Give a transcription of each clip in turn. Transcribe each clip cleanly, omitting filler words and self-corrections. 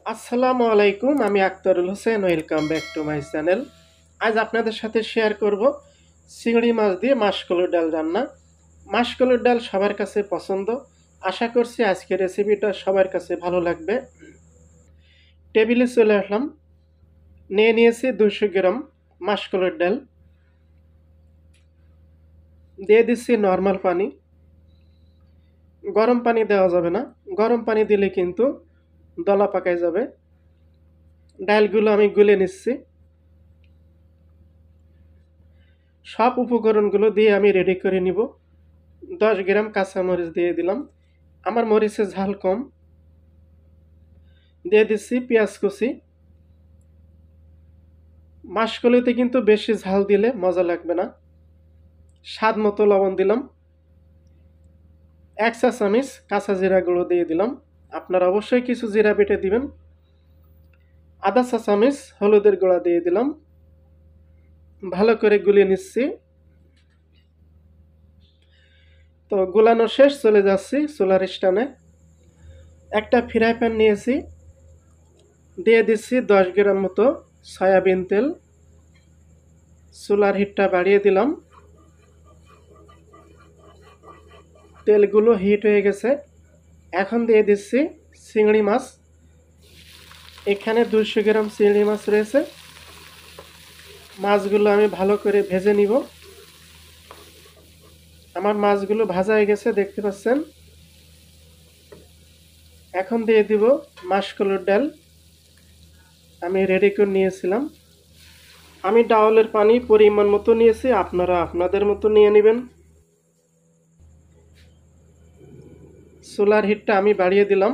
আসসালামু আলাইকুম, আমি Aktarul Hossain. Welcome back to my channel. আজ আপনাদের সাথে শেয়ার করব চিংড়ি মাছ দিয়ে মাসকলাইর ডাল রান্না। মাসকলাইর ডাল সবার কাছে পছন্দ। আশা করছি আজকের রেসিপিটা সবার কাছে ভালো লাগবে। টেবিলে চলে আসলাম, নিয়ে নিয়েছি 200 গ্রাম মাসকলাইর ডাল। দিয়ে দিচ্ছি নর্মাল পানি। গরম পানি দেওয়া যাবে না, গরম পানি দিলে কিন্তু দলা পাকায় যাবে। ডালগুলো আমি গুলে নিচ্ছি। সব উপকরণগুলো দিয়ে আমি রেডি করে নিব। 10 গ্রাম কাঁচামরিচ দিয়ে দিলাম, আমার মরিচের ঝাল কম। দিয়ে দিচ্ছি পেঁয়াজ কুচি। মাসকলাইতে কিন্তু বেশি ঝাল দিলে মজা লাগবে না। স্বাদ মতো লবণ দিলাম। 1 চা চামচ কাঁচা জিরা গুঁড়ো দিয়ে দিলাম, আপনারা অবশ্যই কিছু জিরা বেটে দিবেন। আধা চা চামচ হলুদের গুঁড়া দিয়ে দিলাম। ভালো করে গুলিয়ে নিচ্ছি। তো গুলানো শেষ, চলে যাচ্ছি চুলার স্ট্যান্ডে। একটা ফ্রাই প্যান নিয়েছি, দিয়ে দিচ্ছি 10 গ্রাম মতো সয়াবিন তেল। চুলার হিটটা বাড়িয়ে দিলাম। তেলগুলো হিট হয়ে গেছে, এখন দিয়ে দিচ্ছি চিংড়ি মাছ। এখানে 200 গ্রাম চিংড়ি মাছ রয়েছে। মাছগুলো আমি ভালো করে ভেজে নিব। আমার মাছগুলো ভাজা হয়ে গেছে, দেখতে পাচ্ছেন। এখন দিয়ে দিব মাসকলাইর ডাল আমি রেডি করে নিয়েছিলাম। আমি ডাউলের পানি পরিমাণ মতো নিয়েছি, আপনারা আপনাদের মতো নিয়ে নেবেন। চুলার হিটটা আমি বাড়িয়ে দিলাম।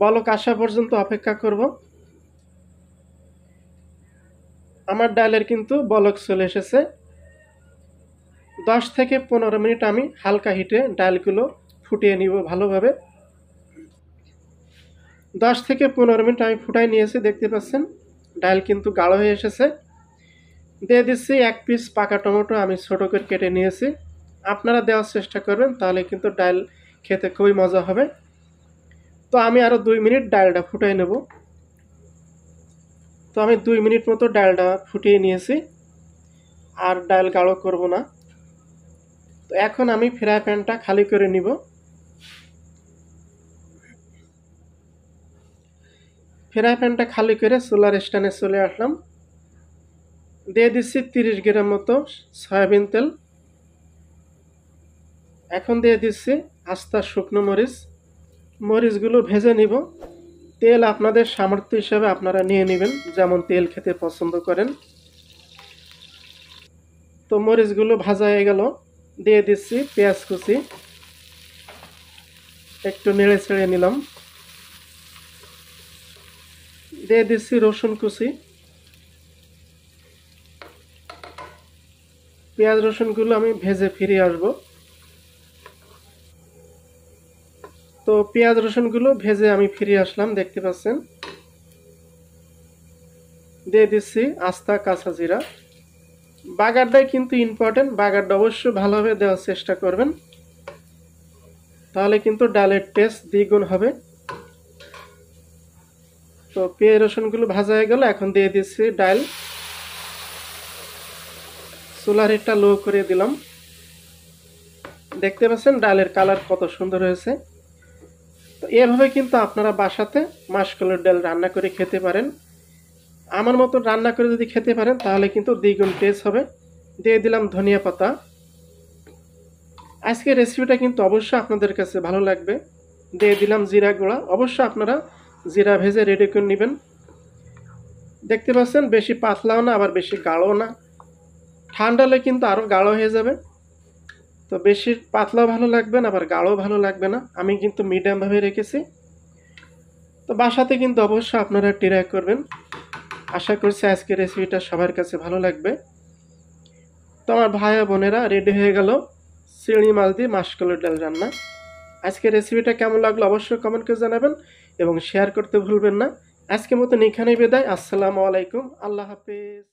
বলক আসা পর্যন্ত অপেক্ষা করব। আমার ডালের কিন্তু বলক চলে এসেছে। 10 থেকে 15 মিনিট আমি হালকা হিটে ডালগুলো ফুটিয়ে নিব ভালোভাবে। 10 থেকে 15 মিনিট আমি ফুটাই নিয়েছি, দেখতে পাচ্ছেন ডাল কিন্তু গাঢ় হয়ে এসেছে। দিয়ে দিচ্ছি 1 পিস পাকা টমেটো, আমি ছোট করে কেটে নিয়েছি। আপনারা দেওয়ার চেষ্টা করবেন, তাহলে কিন্তু ডাল খেতে খুবই মজা হবে। তো আমি আরও 2 মিনিট ডালটা ফুটাই নেব। তো আমি 2 মিনিট মতো ডালটা ফুটিয়ে নিয়েছি, আর ডাল গাঢ় করব না। তো এখন আমি ফ্রাই প্যানটা খালি করে নিব। ফ্রাই প্যানটা খালি করে চুলার স্ট্যান্ডে চলে আসলাম। দিয়ে দিচ্ছি 30 গ্রাম মতো সয়াবিন তেল। এখন দিয়ে দিচ্ছি আস্তা শুকনো মরিচ। মরিচগুলো ভেজে নিব। তেল আপনাদের সামর্থ্য হিসাবে আপনারা নিয়ে নেবেন, যেমন তেল খেতে পছন্দ করেন। তো মরিচগুলো ভাজা হয়ে গেল, দিয়ে দিচ্ছি পেঁয়াজ কুচি। একটু নেড়ে ছেড়ে নিলাম। দিয়ে দিচ্ছি রসুন কুচি। পেঁয়াজ রসুনগুলো আমি ভেজে ফিরে আসব। তো পেঁয়াজ রসুনগুলো ভেজে আমি ফিরে আসলাম, দেখতে পাচ্ছেন। দিয়ে দিচ্ছি আস্তা কাঁচা জিরা। বাগারটাই কিন্তু ইম্পর্টেন্ট, বাগারটা অবশ্যই ভালোভাবে দেওয়ার চেষ্টা করবেন, তাহলে কিন্তু ডালের টেস্ট দ্বিগুণ হবে। তো পেঁয়াজ রসুনগুলো ভাজা হয়ে গেল, এখন দিয়ে দিচ্ছি ডাল। চুলার হিটটা লো করে দিলাম। দেখতে পাচ্ছেন ডালের কালার কত সুন্দর হয়েছে। তো এভাবে কিন্তু আপনারা বাসাতে মাসকলাইর ডাল রান্না করে খেতে পারেন। আমার মতো রান্না করে যদি খেতে পারেন, তাহলে কিন্তু দ্বিগুণ টেস্ট হবে। দিয়ে দিলাম ধনিয়া পাতা। আজকের রেসিপিটা কিন্তু অবশ্যই আপনাদের কাছে ভালো লাগবে। দিয়ে দিলাম জিরা গুঁড়া, অবশ্যই আপনারা জিরা ভেজে রেডি করে নেবেন। দেখতে পাচ্ছেন বেশি পাতলাও না, আবার বেশি গাঢ়ও না। ঠান্ডা হলে কিন্তু আরও গাঢ় হয়ে যাবে। তো বেশি পাতলাও ভালো লাগবে না, আবার গাঢ়ও ভালো লাগবে না। আমি কিন্তু মিডিয়ামভাবে রেখেছি। তো বাসাতে কিন্তু অবশ্যই আপনারা ট্রাই করবেন। আশা করছি আজকের রেসিপিটা সবার কাছে ভালো লাগবে। তো আমার ভাই বোনেরা, রেডি হয়ে গেল চিংড়ি মাছ দিয়ে মাসকলাইর ডাল রান্না। আজকের রেসিপিটা কেমন লাগলো অবশ্যই কমেন্ট করে জানাবেন এবং শেয়ার করতে ভুলবেন না। আজকের মতন এখানেই বিদায়। আসসালামু আলাইকুম, আল্লাহ হাফেজ।